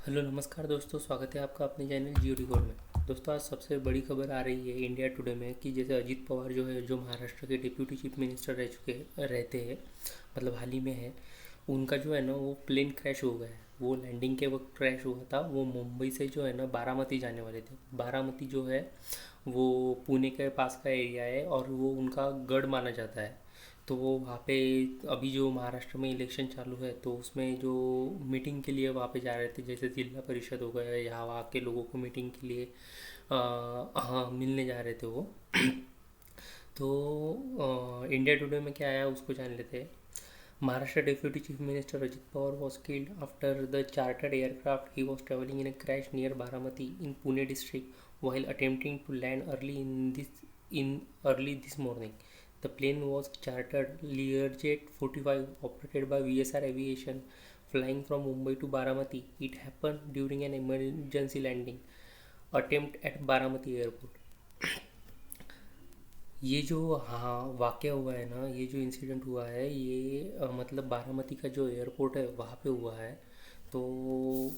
Hello नमस्कार दोस्तों, स्वागत है आपका अपने चैनल जियो रिकॉर्ड में। दोस्तों, आज सबसे बड़ी खबर आ रही है इंडिया टुडे में कि जैसे अजीत पवार जो है, जो महाराष्ट्र के डिप्यूटी चीफ मिनिस्टर रहते हैं, मतलब हाल ही में है, उनका जो है ना वो प्लेन क्रैश हो गया है। वो लैंडिंग के वक्त क्रैश हुआ था। वो मुंबई से जो है ना बारामती जाने वाले थे। बारामती जो है वो पुणे के पास का एरिया है और वो उनका गढ़ माना जाता है। तो वो वहाँ पे अभी जो महाराष्ट्र में इलेक्शन चालू है तो उसमें जो मीटिंग के लिए वहाँ पे जा रहे थे, जैसे जिला परिषद हो गया, यहाँ वहाँ के लोगों को मीटिंग के लिए हाँ मिलने जा रहे थे वो। तो इंडिया टुडे में क्या आया उसको जान लेते हैं। Maharashtra Deputy Chief Minister Ajit Pawar was killed after the chartered aircraft he was traveling in a crash near Baramati in Pune district while attempting to land early this morning. The plane was chartered Learjet 45 operated by VSR Aviation flying from Mumbai to Baramati. It happened during an emergency landing attempt at Baramati airport. ये जो हाँ वाक़या हुआ है ना, ये जो incident हुआ है ये मतलब बारामती का जो एयरपोर्ट है वहाँ पे हुआ है। तो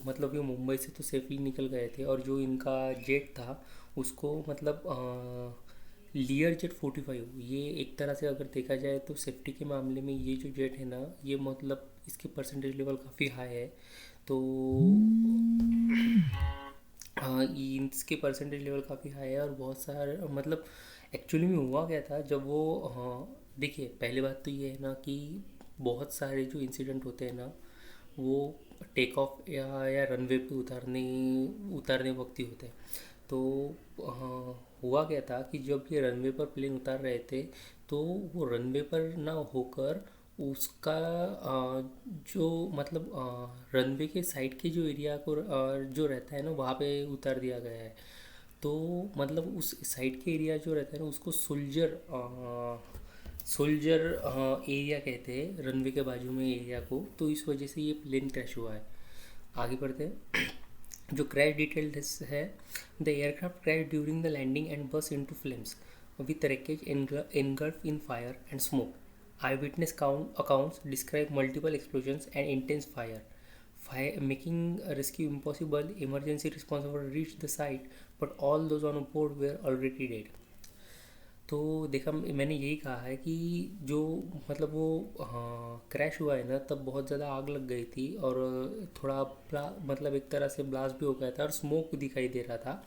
मतलब ये मुंबई से तो सेफली निकल गए थे और जो इनका जेट था उसको मतलब लियर जेट 45, ये एक तरह से अगर देखा जाए तो सेफ्टी के मामले में ये जो जेट है ना, ये मतलब इसके परसेंटेज लेवल काफ़ी हाई है। तो हाँ, इसके परसेंटेज लेवल काफ़ी हाई है और बहुत सारे मतलब एक्चुअली में हुआ क्या था जब वो हाँ देखिए, पहली बात तो ये है ना कि बहुत सारे जो इंसिडेंट होते हैं ना वो टेक ऑफ या रनवे पे उतारने वक्त ही होते हैं। तो हुआ क्या था कि जब ये रनवे पर प्लेन उतार रहे थे तो वो रनवे पर ना होकर उसका जो मतलब रनवे के साइड के जो एरिया को जो रहता है ना वहाँ पे उतार दिया गया है। तो मतलब उस साइड के एरिया जो रहता है ना उसको सोल्जर एरिया कहते हैं, रनवे के बाजू में एरिया को। तो इस वजह से ये प्लेन क्रैश हुआ है। आगे बढ़ते हैं। जो क्रैश डिटेल्स है, the aircraft crash during the landing and burst into flames with wreckage engulfed in fire and smoke. Eyewitness accounts describe multiple explosions and intense fire, making rescue impossible. Emergency response reached the site, but all those on board were already dead. तो देखा, मैंने यही कहा है कि जो मतलब वो हाँ क्रैश हुआ है ना तब बहुत ज़्यादा आग लग गई थी और थोड़ा मतलब एक तरह से ब्लास्ट भी हो गया था और स्मोक दिखाई दे रहा था।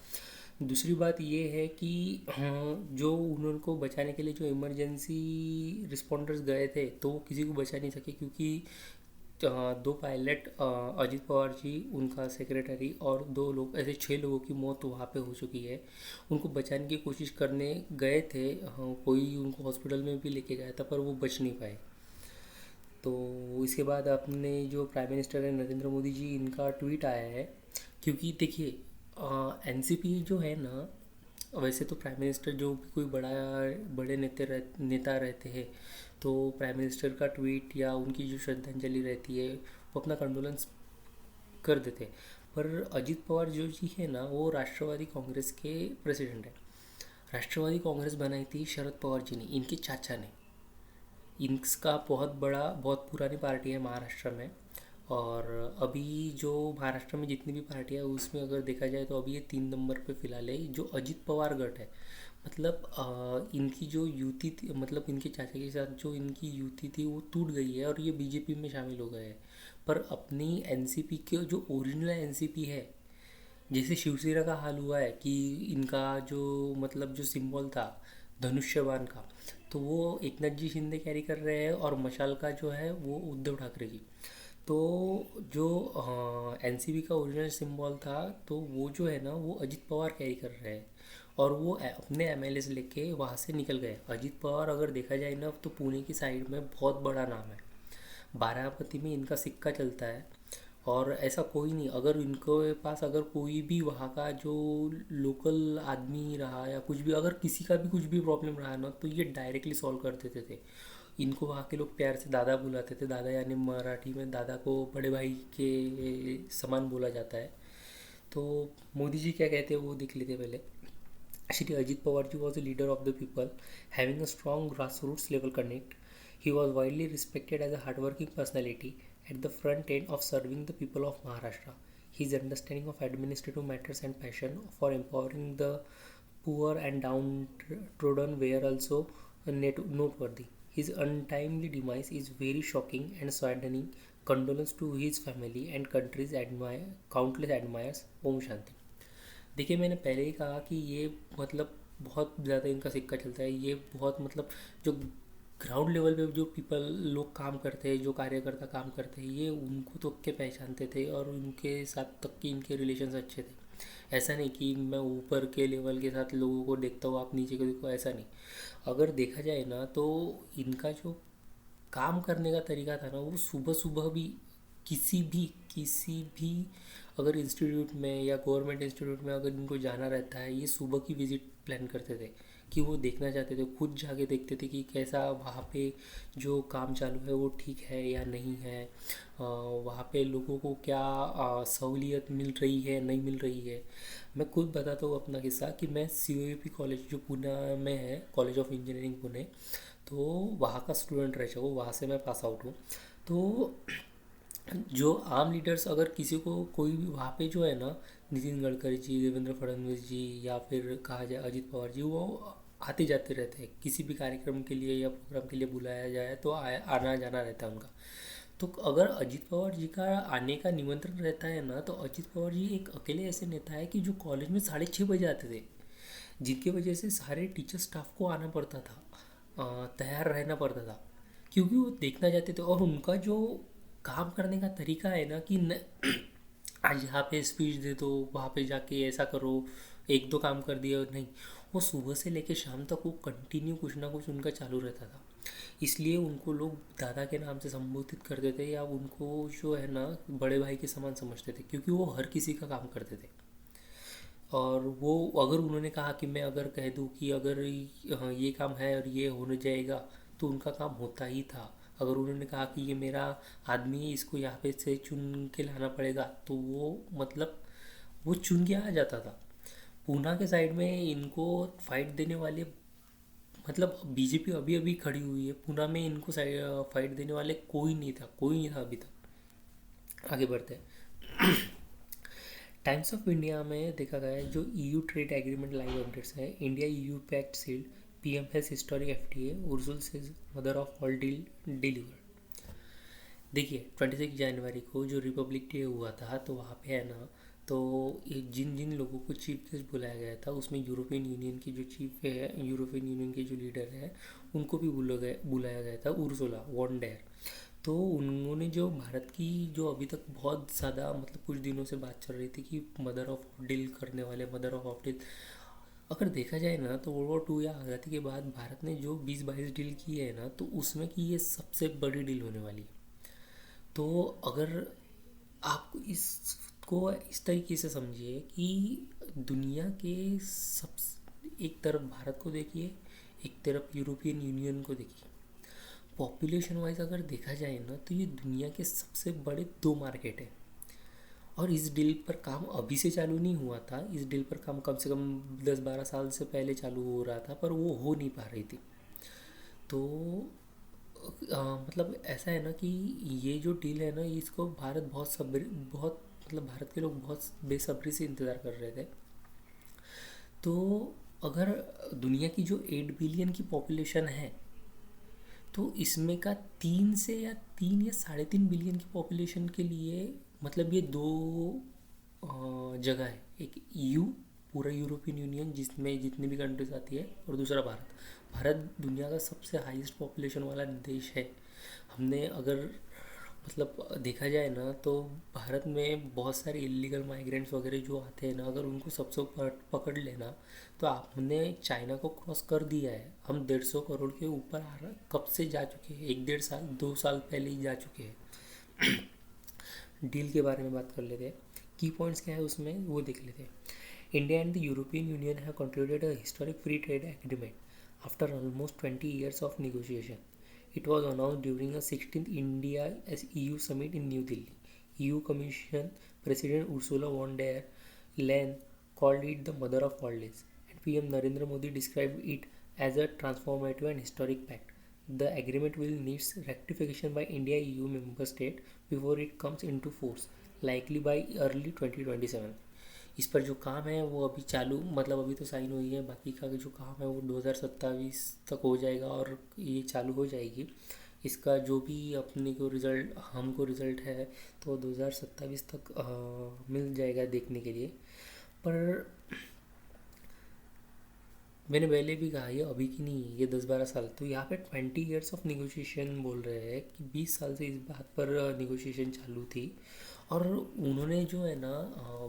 दूसरी बात ये है कि हाँ, जो उनको बचाने के लिए जो इमरजेंसी रिस्पॉन्डर्स गए थे तो वो किसी को बचा नहीं सके, क्योंकि दो पायलट अजीत पवार जी, उनका सेक्रेटरी और दो लोग, ऐसे छः लोगों की मौत वहाँ पे हो चुकी है। उनको बचाने की कोशिश करने गए थे, हाँ, कोई उनको हॉस्पिटल में भी लेके गया था पर वो बच नहीं पाए। तो इसके बाद अपने जो प्राइम मिनिस्टर है नरेंद्र मोदी जी, इनका ट्वीट आया है। क्योंकि देखिए, एनसीपी जो है ना, वैसे तो प्राइम मिनिस्टर जो भी कोई बड़े नेता रहते हैं तो प्राइम मिनिस्टर का ट्वीट या उनकी जो श्रद्धांजलि रहती है वो अपना कंडोलेंस कर देते हैं। पर अजीत पवार जो जी है ना वो राष्ट्रवादी कांग्रेस के प्रेसिडेंट है। राष्ट्रवादी कांग्रेस बनाई थी शरद पवार जी ने, इनके चाचा ने। इनका बहुत पुरानी पार्टी है महाराष्ट्र में। और अभी जो महाराष्ट्र में जितनी भी पार्टियाँ है उसमें अगर देखा जाए तो अभी ये 3 नंबर पे फिलहाल है, जो अजित पवार गढ़ है। मतलब इनकी जो युति थी, मतलब इनके चाचा के साथ जो इनकी युति थी वो टूट गई है और ये बीजेपी में शामिल हो गए हैं। पर अपनी एनसीपी के जो ओरिजिनल एनसीपी है, जैसे शिवसेना का हाल हुआ है कि इनका जो मतलब जो सिंबल था धनुष्यबाण का, तो वो एकनाथ जी शिंदे कैरी कर रहे हैं और मशाल का जो है वो उद्धव ठाकरे जी। तो जो एनसीबी का ओरिजिनल सिंबल था तो वो जो है ना वो अजित पवार कैरी कर रहे हैं और वो अपने एमएलए से लेके वहाँ से निकल गए। अजित पवार अगर देखा जाए ना तो पुणे की साइड में बहुत बड़ा नाम है। बारामती में इनका सिक्का चलता है और ऐसा कोई नहीं, अगर इनको पास अगर कोई भी वहाँ का जो लोकल आदमी रहा या कुछ भी, अगर किसी का भी कुछ भी प्रॉब्लम रहा ना तो ये डायरेक्टली सॉल्व कर देते थे। इनको वहाँ के लोग प्यार से दादा बुलाते थे। दादा यानी मराठी में दादा को बड़े भाई के समान बोला जाता है। तो मोदी जी क्या कहते हैं वो देख लेते पहले। Shri Ajit Pawarji was a leader of the people, having a strong grassroots level connect. He was widely respected as a hardworking personality at the front end of serving the people of Maharashtra. His understanding of administrative matters and passion for empowering the poor and downtrodden were also noteworthy. His untimely demise is very shocking and saddening. Condolence to his family and country's countless admirers. Om Shanti. देखिए, मैंने पहले ही कहा कि ये मतलब बहुत ज़्यादा इनका सिक्का चलता है। ये बहुत मतलब जो ग्राउंड लेवल पे जो पीपल लोग काम करते हैं, जो कार्यकर्ता काम करते हैं, ये उनको तो के पहचानते थे और उनके साथ तक कि इनके रिलेशंस अच्छे थे। ऐसा नहीं कि मैं ऊपर के लेवल के साथ लोगों को देखता हूँ, आप नीचे को देखो, ऐसा नहीं। अगर देखा जाए ना तो इनका जो काम करने का तरीका था ना, वो सुबह सुबह भी किसी भी अगर इंस्टीट्यूट में या गवर्नमेंट इंस्टीट्यूट में अगर इनको जाना रहता है, ये सुबह की विज़िट प्लान करते थे कि वो देखना चाहते थे, खुद जाके देखते थे कि कैसा वहाँ पे जो काम चालू है वो ठीक है या नहीं है, वहाँ पे लोगों को क्या सहूलियत मिल रही है नहीं मिल रही है। मैं खुद बताता हूँ अपना किस्सा कि मैं COEP कॉलेज जो पुणे में है, कॉलेज ऑफ इंजीनियरिंग पुणे, तो वहाँ का स्टूडेंट रह चुका हूँ, वहाँ से मैं पास आउट हूँ। तो जो आम लीडर्स अगर किसी को कोई भी वहाँ पे जो है ना, नितिन गडकरी जी, देवेंद्र फडणवीस जी, या फिर कहा जाए अजित पवार जी, वो आते जाते रहते हैं। किसी भी कार्यक्रम के लिए या प्रोग्राम के लिए बुलाया जाए तो आना जाना रहता है उनका। तो अगर अजित पवार जी का आने का निमंत्रण रहता है ना, तो अजित पवार जी एक अकेले ऐसे नेता है कि जो कॉलेज में 6:30 बजे आते थे, जिनकी वजह से सारे टीचर स्टाफ को आना पड़ता था, तैयार रहना पड़ता था, क्योंकि वो देखना चाहते थे। और उनका जो काम करने का तरीका है ना कि आज यहाँ पे स्पीच दे दो, वहाँ पे जाके ऐसा करो, एक दो काम कर दिया नहीं, वो सुबह से लेके शाम तक वो कंटिन्यू कुछ ना कुछ उनका चालू रहता था। इसलिए उनको लोग दादा के नाम से संबोधित करते थे, या उनको जो है ना बड़े भाई के समान समझते थे, क्योंकि वो हर किसी का काम करते थे। और वो अगर उन्होंने कहा कि मैं अगर कह दूँ कि अगर ये काम है और ये होने जाएगा, तो उनका काम होता ही था। अगर उन्होंने कहा कि ये मेरा आदमी है, इसको यहाँ पे से चुन के लाना पड़ेगा, तो वो मतलब वो चुन के आ जाता था। पूना के साइड में इनको फाइट देने वाले, मतलब बीजेपी अभी अभी खड़ी हुई है, पूना में इनको फाइट देने वाले कोई नहीं था अभी तक। आगे बढ़ते हैं। टाइम्स ऑफ इंडिया में देखा गया है जो EU trade agreement live updates है। India EU pact sealed, PM has historic FTA, Ursula says mother of all deal deliver. देखिए, 26 जनवरी को जो रिपब्लिक डे हुआ था, तो वहाँ पे है ना, तो जिन जिन लोगों को चीफ गेस्ट बुलाया गया था, उसमें यूरोपियन यूनियन की जो चीफ है, यूरोपियन यूनियन के जो लीडर है, उनको भी बुलाया गया था, उर्सुला वॉन डेर। तो उन्होंने जो भारत की जो अभी तक बहुत ज़्यादा मतलब कुछ दिनों से बात चल रही थी कि मदर ऑफ डील करने वाले, मदर ऑफ डील, अगर देखा जाए ना तो वर्ल्ड वॉर 2 या आज़ादी के बाद भारत ने जो 20-22 डील की है ना, तो उसमें की ये सबसे बड़ी डील होने वाली है। तो अगर आप इसको इस तरीके से समझिए कि दुनिया के सब, एक तरफ भारत को देखिए, एक तरफ यूरोपियन यूनियन को देखिए। पॉपुलेशन वाइज अगर देखा जाए ना, तो ये दुनिया के सबसे बड़े 2 मार्केट है। और इस डील पर काम अभी से चालू नहीं हुआ था, इस डील पर काम कम से कम 10-12 साल से पहले चालू हो रहा था, पर वो हो नहीं पा रही थी। तो मतलब ऐसा है ना कि ये जो डील है ना, इसको भारत बहुत मतलब भारत के लोग बहुत बेसब्री से इंतज़ार कर रहे थे। तो अगर दुनिया की जो 8 बिलियन की पॉपुलेशन है, तो इसमें का 3 या 3.5 बिलियन की पॉपुलेशन के लिए मतलब ये 2 जगह है। एक EU, पूरा यूरोपियन यूनियन जिसमें जितनी भी कंट्रीज आती है, और दूसरा भारत। भारत दुनिया का सबसे हाईएस्ट पॉपुलेशन वाला देश है। हमने अगर मतलब देखा जाए ना, तो भारत में बहुत सारे इलीगल माइग्रेंट्स वगैरह जो आते हैं ना, अगर उनको सबसे ऊपर पकड़ लेना, तो हमने चाइना को क्रॉस कर दिया है। हम 150 करोड़ के ऊपर आ रहा कब से जा चुके हैं, 1-1.5 साल 2 साल पहले ही जा चुके हैं। डील के बारे में बात कर लेते हैं, की पॉइंट्स क्या है उसमें वो देख लेते हैं। India and the European union have concluded a historic free trade agreement after almost 20 years of negotiation. It was announced during a 16th India as EU summit in New Delhi. EU Commission President Ursula von der Leyen called it the mother of all days, and PM Narendra Modi described it as a transformative and historic pact. The agreement will need ratification by India EU member state before it comes into force. Likely bye early 2027। इस पर जो काम है वो अभी चालू, मतलब अभी तो साइन हुई है, बाकी का जो काम है वो 2027 तक हो जाएगा और ये चालू हो जाएगी। इसका जो भी अपने को रिज़ल्ट, हमको रिज़ल्ट है तो 2027 तक मिल जाएगा देखने के लिए। पर मैंने पहले भी कहा ये अभी की नहीं है, ये 10-12 साल, तो यहाँ पे 20 years ऑफ निगोशिएशन बोल रहे हैं कि 20 साल से इस बात पर निगोशिएशन चालू थी। और उन्होंने जो है ना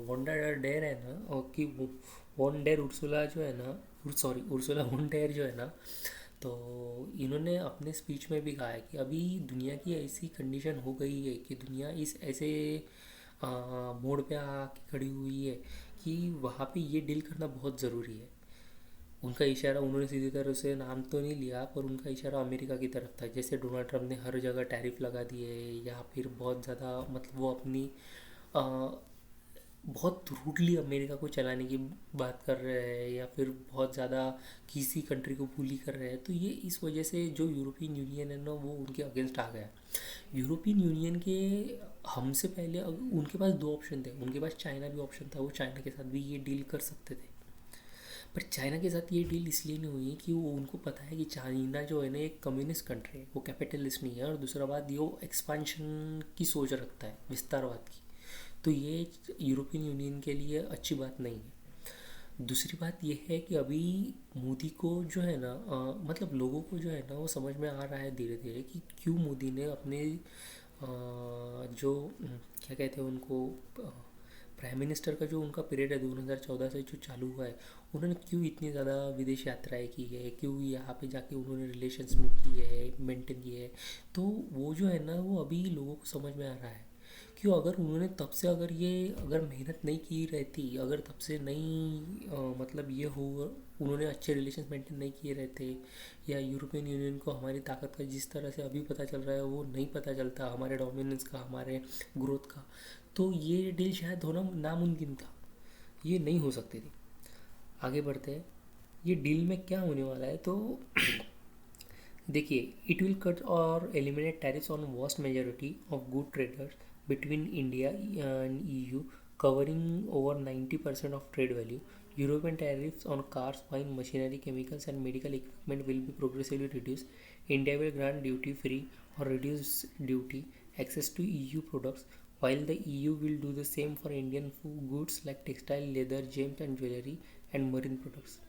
वोंडा डेर है ना, कि वॉन डेर उर्सुला जो है ना, सॉरी उर्सुला वॉन डेर जो है ना, तो इन्होंने अपने स्पीच में भी कहा है कि अभी दुनिया की ऐसी कंडीशन हो गई है कि दुनिया इस ऐसे मोड़ पे आके खड़ी हुई है कि वहाँ पे ये डील करना बहुत ज़रूरी है। उनका इशारा, उन्होंने सीधी तरह से नाम तो नहीं लिया पर उनका इशारा अमेरिका की तरफ था। जैसे डोनाल्ड ट्रंप ने हर जगह टैरिफ लगा दिए या फिर बहुत ज़्यादा, मतलब वो अपनी अ, बहुत रूडली अमेरिका को चलाने की बात कर रहे हैं या फिर बहुत ज़्यादा किसी कंट्री को बुली कर रहे हैं, तो ये इस वजह से जो यूरोपियन यूनियन है ना वो उनके अगेंस्ट आ गया। यूरोपियन यूनियन के हमसे पहले उनके पास दो ऑप्शन थे, उनके पास चाइना भी ऑप्शन था, वो चाइना के साथ भी ये डील कर सकते थे। पर चाइना के साथ ये डील इसलिए नहीं हुई कि वो उनको पता है कि चाइना जो है ना एक कम्युनिस्ट कंट्री है, वो कैपिटलिस्ट नहीं है, और दूसरा बात ये वो एक्सपांशन की सोच रखता है, विस्तारवाद की। तो ये यूरोपियन यूनियन के लिए अच्छी बात नहीं है। दूसरी बात यह है कि अभी मोदी को जो है ना मतलब लोगों को जो है ना वो समझ में आ रहा है धीरे धीरे कि क्यों मोदी ने अपने जो क्या कहते हैं उनको, प्राइम मिनिस्टर का जो उनका पीरियड है 2014 से जो चालू हुआ है, उन्होंने क्यों इतनी ज़्यादा विदेश यात्राएं की है, क्यों यहाँ पे जाके उन्होंने रिलेशंस में की है, मेंटेन की है। तो वो जो है ना वो अभी लोगों को समझ में आ रहा है। क्यों, अगर उन्होंने तब से अगर मेहनत नहीं की रहती, अगर तब से नहीं मतलब ये हो, उन्होंने अच्छे रिलेशंस मेंटेन नहीं किए रहते, या यूरोपियन यूनियन को हमारी ताकत का जिस तरह से अभी पता चल रहा है वो नहीं पता चलता, हमारे डोमिनेंस का, हमारे ग्रोथ का, तो ये डील शायद होना नामुमकिन था, ये नहीं हो सकती थी। आगे बढ़ते हैं, ये डील में क्या होने वाला है तो देखिए, इट विल कट और eliminate tariffs on vast majority of good traders between India and EU, covering over 90% of trade value. European tariffs on cars, wine, machinery, chemicals, and medical equipment will be progressively reduced. India will grant duty free or reduced duty access to EU products, while the EU will do the same for Indian goods like textile, leather, gems, and jewelry, and marine products.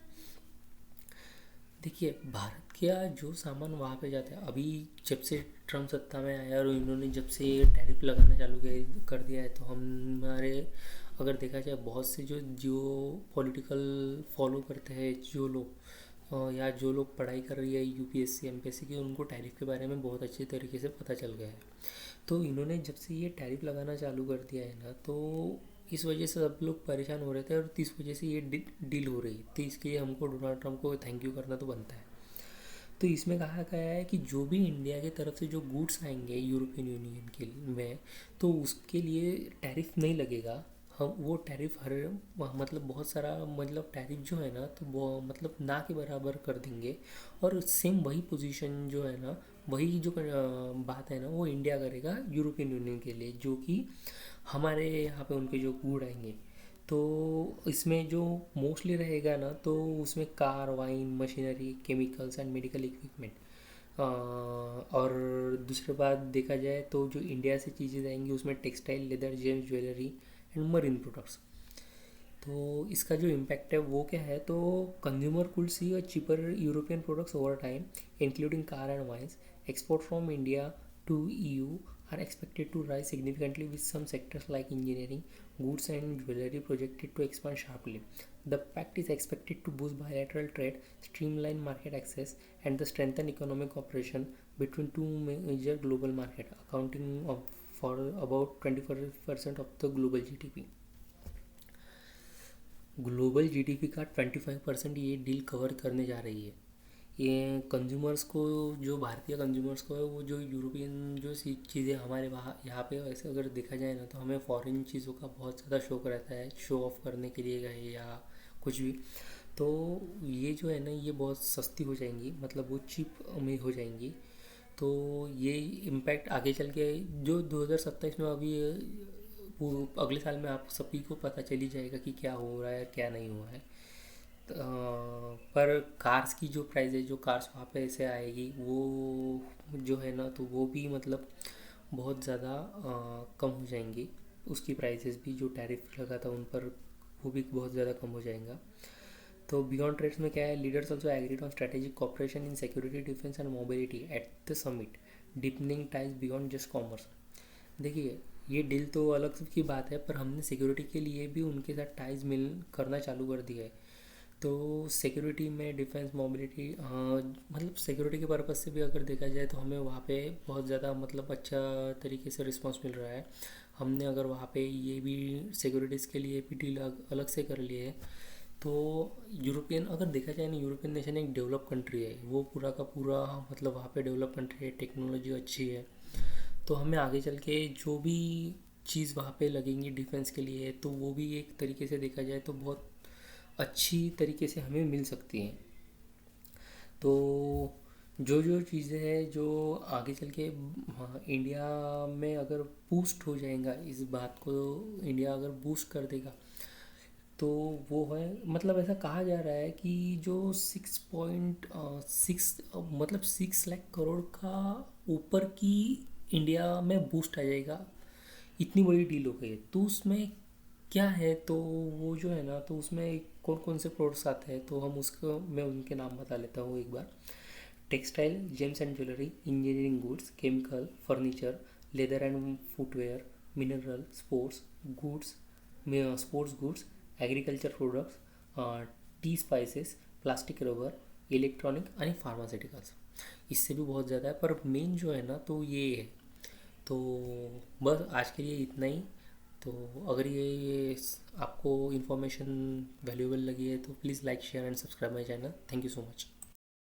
देखिए, भारत का जो सामान वहाँ पे जाता है, अभी जब से ट्रम्प सत्ता में आया और इन्होंने जब से टैरिफ लगाना चालू किया कर दिया है, तो हमारे अगर देखा जाए बहुत से जो जियो पॉलिटिकल फॉलो करते हैं जो लोग, या जो लोग पढ़ाई कर रही है यूपीएससी एमपीएससी की, उनको टैरिफ के बारे में बहुत अच्छे तरीके से पता चल गया है। तो इन्होंने जब से ये टैरिफ लगाना चालू कर दिया है ना, तो इस वजह से सब लोग परेशान हो रहे थे और इस वजह से ये डील हो रही है, तो इसके लिए हमको डोनाल्ड ट्रंप को थैंक यू करना तो बनता है। तो इसमें कहा गया है कि जो भी इंडिया की तरफ से जो गुड्स आएंगे यूरोपियन यूनियन के में, तो उसके लिए टैरिफ नहीं लगेगा। हम वो टैरिफ हर मतलब बहुत सारा मतलब टैरिफ जो है ना, तो वो मतलब ना के बराबर कर देंगे। और सेम वही पोजीशन जो है ना, वही जो बात है ना वो इंडिया करेगा यूरोपियन यूनियन के लिए, जो कि हमारे यहाँ पे उनके जो गुड आएंगे। तो इसमें जो मोस्टली रहेगा ना, तो उसमें car, wine, machinery, chemicals and medical equipment. और दूसरी बात देखा जाए तो जो इंडिया से चीज़ें आएंगी उसमें textile, leather, gems, jewellery and marine products. तो इसका जो इम्पैक्ट है वो क्या है, तो consumer could see a cheaper European products over time, including car and wines. Export from India to EU are expected to rise significantly, with some sectors like engineering, goods and jewelry projected to expand sharply. The pact is expected to boost bilateral trade, streamline market access, and the strengthen economic cooperation between two major global markets, accounting for about 24% of the global GDP. Global GDP का 25% ये deal cover करने जा रही है। ये consumers को, जो भारतीय कंज्यूमर्स को है, वो जो यूरोपियन जो चीज़ें हमारे वहाँ यहाँ पे ऐसे अगर देखा जाए ना, तो हमें फॉरेन चीज़ों का बहुत ज़्यादा शौक रहता है, शो ऑफ करने के लिए गए या कुछ भी। तो ये जो है ना ये बहुत सस्ती हो जाएंगी, मतलब वो चीप में हो जाएंगी। तो ये इम्पैक्ट आगे चल के जो 2027 में अभी अगले साल में आप सभी को पता चल ही जाएगा कि क्या हो रहा है क्या नहीं हुआ है। पर कार्स की जो प्राइस है, जो कार्स वहाँ पे ऐसे आएगी वो जो है ना, तो वो भी मतलब बहुत ज़्यादा कम हो जाएंगी। उसकी प्राइसेस भी जो टैरिफ लगा था उन पर, वो भी बहुत ज़्यादा कम हो जाएगा। तो बियॉन्ड ट्रेड्स में क्या है, leaders also agreed on strategic cooperation in security, defence and mobility at the summit, deepening ties beyond just commerce. देखिए, ये डील तो अलग की बात है, पर हमने सिक्योरिटी के लिए भी उनके साथ टाइज मिल करना चालू कर दिया है। तो सिक्योरिटी में डिफेंस मोबिलिटी, मतलब सिक्योरिटी के पर्पज़ से भी अगर देखा जाए तो हमें वहाँ पे बहुत ज़्यादा मतलब अच्छा तरीके से रिस्पांस मिल रहा है। हमने अगर वहाँ पे ये भी सिक्योरिटीज़ के लिए भी डील अलग से कर लिए है। तो यूरोपियन, अगर देखा जाए ना, यूरोपियन नेशन एक डेवलप कंट्री है, वो पूरा का पूरा मतलब वहाँ पे डेवलप कंट्री है, टेक्नोलॉजी अच्छी है। तो हमें आगे चल के जो भी चीज़ वहाँ पे लगेंगी डिफेंस के लिए, तो वो भी एक तरीके से देखा जाए तो बहुत अच्छी तरीके से हमें मिल सकती हैं। तो जो जो चीज़ें हैं जो आगे चल के, हाँ, इंडिया में अगर बूस्ट हो जाएगा, इस बात को इंडिया अगर बूस्ट कर देगा, तो वो है, मतलब ऐसा कहा जा रहा है कि जो 6.6 मतलब 6 लाख करोड़ का ऊपर की इंडिया में बूस्ट आ जाएगा। इतनी बड़ी डील हो गई है। तो उसमें क्या है, तो वो जो है ना, तो उसमें कौन कौन से प्रोडक्ट्स आते हैं, तो हम उसको, मैं उनके नाम बता लेता हूँ एक बार। Textile, gems and jewellery, engineering goods, chemical, furniture, leather and footwear, mineral, goods sports goods, agriculture products, tea spices, plastic rubber, electronic आणि फार्मास्युटिकल्स। इससे भी बहुत ज़्यादा है, पर मेन जो है ना तो ये है। तो बस आज के लिए इतना ही। तो अगर ये आपको इन्फॉर्मेशन वैल्यूएबल लगी है तो please like share and subscribe my channel. Thank you so much.